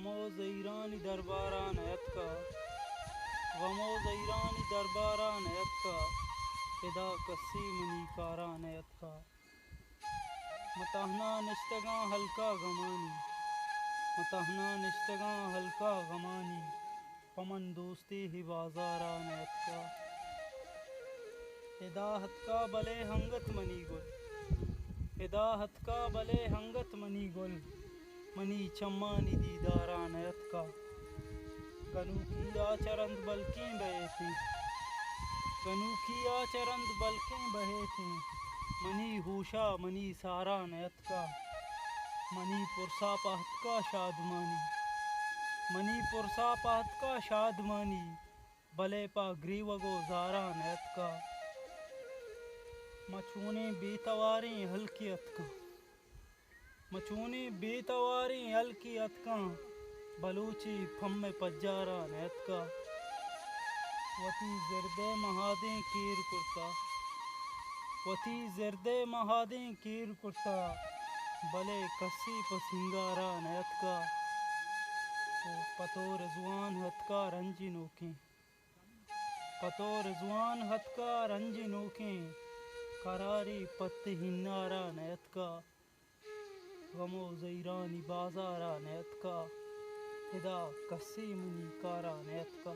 गमो ज़ईरानी दरबारा नयत का गमो ज़ईरानी दरबारा नयत का इदा कसी मनी कारा नयत का मतहना निश्तगा हल्का गमानी मतहना निश्तगा हल्का गमानी पमन दोस्ती ही बाजारा नयत का हिदाहत का बले हंगत मनी गुल हिदाहत का बले हंगत मनी गुल मनी चम्मानी दीदारा नयत का गनू की आचरंद बल्कें बहे थी गनू की आचरंद बल्कें बहे थी मनी होशा मनी सारा नयत का मनी पुरसा पहत का शादमानी मनी पुरसा पहत का शादमानी बले पा ग्रीवगो जारा नयत का मचूने बेतवारी हल्कियत का मचूने बेतवारी हल्कियत का बलूची फम पज्जारा नयत का वती ज़िरदे महादे कीर कुर्ता वती ज़िरदे महादे कीर कुर्ता बले कसी पसिंगारा नयत का ओ पतो रिजवान हथ का रंजी नोकें पतो रिजवान हथ का रंजी नोकें करारी पत्त हिन्नारा नयत का गमो ज़ईरानी बाजारा नयत का हिदा कसी मनी कारा नयत का।